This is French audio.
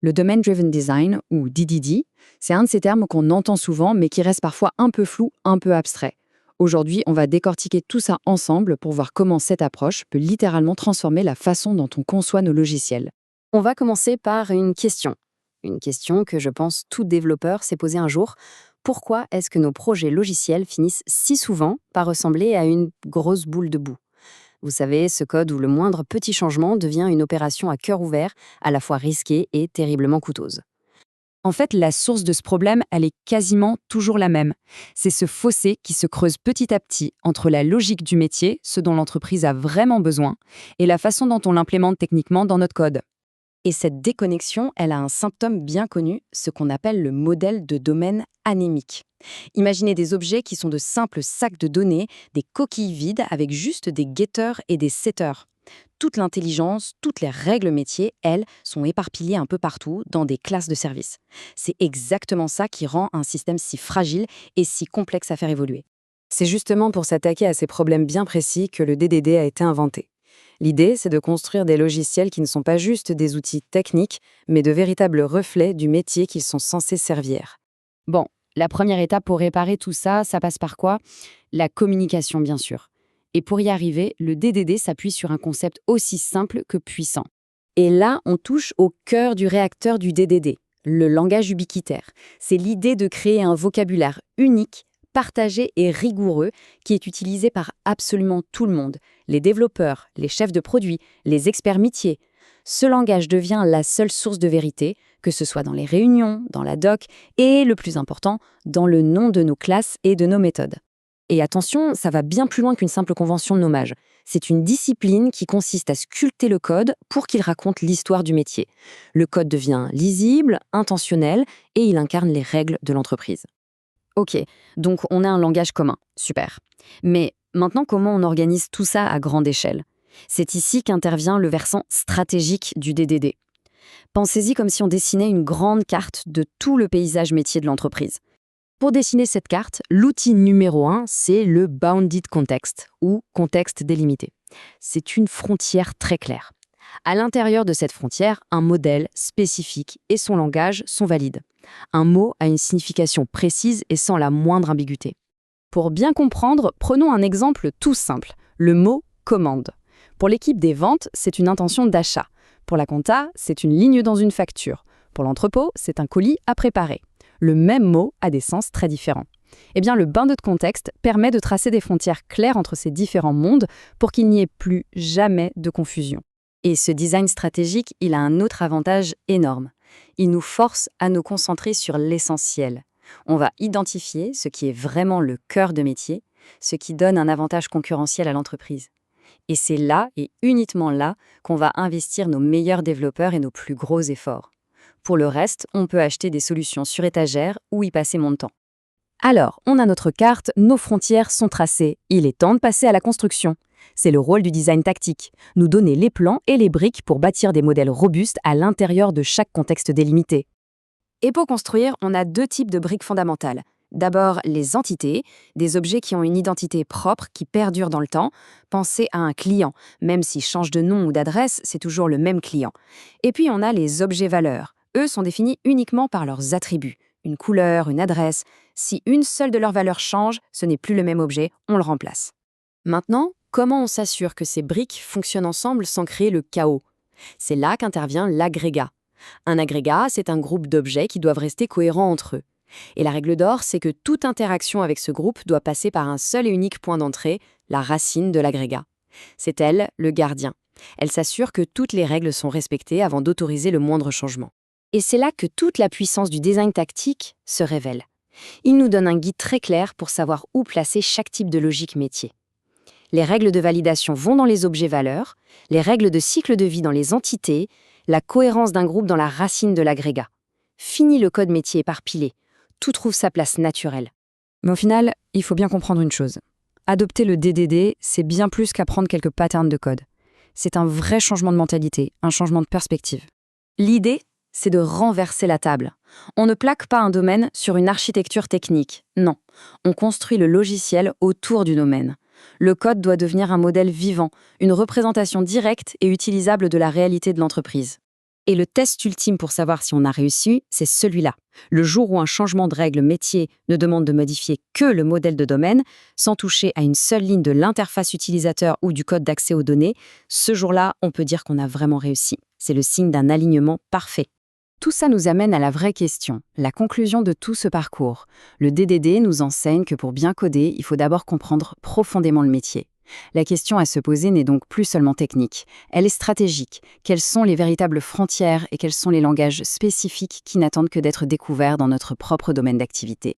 Le Domain-Driven Design, ou DDD, c'est un de ces termes qu'on entend souvent mais qui reste parfois un peu flou, un peu abstrait. Aujourd'hui, on va décortiquer tout ça ensemble pour voir comment cette approche peut littéralement transformer la façon dont on conçoit nos logiciels. On va commencer par une question. Une question que je pense tout développeur s'est posée un jour. Pourquoi est-ce que nos projets logiciels finissent si souvent par ressembler à une grosse boule de boue? Vous savez, ce code où le moindre petit changement devient une opération à cœur ouvert, à la fois risquée et terriblement coûteuse. En fait, la source de ce problème, elle est quasiment toujours la même. C'est ce fossé qui se creuse petit à petit entre la logique du métier, ce dont l'entreprise a vraiment besoin, et la façon dont on l'implémente techniquement dans notre code. Et cette déconnexion, elle a un symptôme bien connu, ce qu'on appelle le modèle de domaine anémique. Imaginez des objets qui sont de simples sacs de données, des coquilles vides avec juste des getters et des setters. Toute l'intelligence, toutes les règles métiers, elles, sont éparpillées un peu partout dans des classes de services. C'est exactement ça qui rend un système si fragile et si complexe à faire évoluer. C'est justement pour s'attaquer à ces problèmes bien précis que le DDD a été inventé. L'idée, c'est de construire des logiciels qui ne sont pas juste des outils techniques, mais de véritables reflets du métier qu'ils sont censés servir. Bon, la première étape pour réparer tout ça, ça passe par quoi? La communication, bien sûr. Et pour y arriver, le DDD s'appuie sur un concept aussi simple que puissant. Et là, on touche au cœur du réacteur du DDD, le langage ubiquitaire. C'est l'idée de créer un vocabulaire unique, partagé et rigoureux qui est utilisé par absolument tout le monde, les développeurs, les chefs de produits, les experts métiers. Ce langage devient la seule source de vérité, que ce soit dans les réunions, dans la doc et, le plus important, dans le nom de nos classes et de nos méthodes. Et attention, ça va bien plus loin qu'une simple convention de nommage. C'est une discipline qui consiste à sculpter le code pour qu'il raconte l'histoire du métier. Le code devient lisible, intentionnel et il incarne les règles de l'entreprise. Ok, donc on a un langage commun, super. Mais maintenant, comment on organise tout ça à grande échelle? C'est ici qu'intervient le versant stratégique du DDD. Pensez-y comme si on dessinait une grande carte de tout le paysage métier de l'entreprise. Pour dessiner cette carte, l'outil numéro 1, c'est le Bounded Context, ou contexte délimité. C'est une frontière très claire. À l'intérieur de cette frontière, un modèle spécifique et son langage sont valides. Un mot a une signification précise et sans la moindre ambiguïté. Pour bien comprendre, prenons un exemple tout simple, le mot « commande ». Pour l'équipe des ventes, c'est une intention d'achat. Pour la compta, c'est une ligne dans une facture. Pour l'entrepôt, c'est un colis à préparer. Le même mot a des sens très différents. Eh bien, le bounded context permet de tracer des frontières claires entre ces différents mondes pour qu'il n'y ait plus jamais de confusion. Et ce design stratégique, il a un autre avantage énorme. Il nous force à nous concentrer sur l'essentiel. On va identifier ce qui est vraiment le cœur de métier, ce qui donne un avantage concurrentiel à l'entreprise. Et c'est là, et uniquement là, qu'on va investir nos meilleurs développeurs et nos plus gros efforts. Pour le reste, on peut acheter des solutions sur étagère ou y passer mon temps. Alors, on a notre carte, nos frontières sont tracées. Il est temps de passer à la construction. C'est le rôle du design tactique, nous donner les plans et les briques pour bâtir des modèles robustes à l'intérieur de chaque contexte délimité. Et pour construire, on a deux types de briques fondamentales. D'abord, les entités, des objets qui ont une identité propre, qui perdure dans le temps. Pensez à un client, même s'il change de nom ou d'adresse, c'est toujours le même client. Et puis on a les objets-valeurs. Eux sont définis uniquement par leurs attributs. Une couleur, une adresse. Si une seule de leurs valeurs change, ce n'est plus le même objet, on le remplace. Maintenant, comment on s'assure que ces briques fonctionnent ensemble sans créer le chaos? C'est là qu'intervient l'agrégat. Un agrégat, c'est un groupe d'objets qui doivent rester cohérents entre eux. Et la règle d'or, c'est que toute interaction avec ce groupe doit passer par un seul et unique point d'entrée, la racine de l'agrégat. C'est elle, le gardien. Elle s'assure que toutes les règles sont respectées avant d'autoriser le moindre changement. Et c'est là que toute la puissance du design tactique se révèle. Il nous donne un guide très clair pour savoir où placer chaque type de logique métier. Les règles de validation vont dans les objets-valeurs, les règles de cycle de vie dans les entités, la cohérence d'un groupe dans la racine de l'agrégat. Fini le code métier éparpillé. Tout trouve sa place naturelle. Mais au final, il faut bien comprendre une chose. Adopter le DDD, c'est bien plus qu'apprendre quelques patterns de code. C'est un vrai changement de mentalité, un changement de perspective. L'idée, c'est de renverser la table. On ne plaque pas un domaine sur une architecture technique. Non, on construit le logiciel autour du domaine. Le code doit devenir un modèle vivant, une représentation directe et utilisable de la réalité de l'entreprise. Et le test ultime pour savoir si on a réussi, c'est celui-là. Le jour où un changement de règle métier ne demande de modifier que le modèle de domaine, sans toucher à une seule ligne de l'interface utilisateur ou du code d'accès aux données, ce jour-là, on peut dire qu'on a vraiment réussi. C'est le signe d'un alignement parfait. Tout ça nous amène à la vraie question, la conclusion de tout ce parcours. Le DDD nous enseigne que pour bien coder, il faut d'abord comprendre profondément le métier. La question à se poser n'est donc plus seulement technique, elle est stratégique. Quelles sont les véritables frontières et quels sont les langages spécifiques qui n'attendent que d'être découverts dans notre propre domaine d'activité ?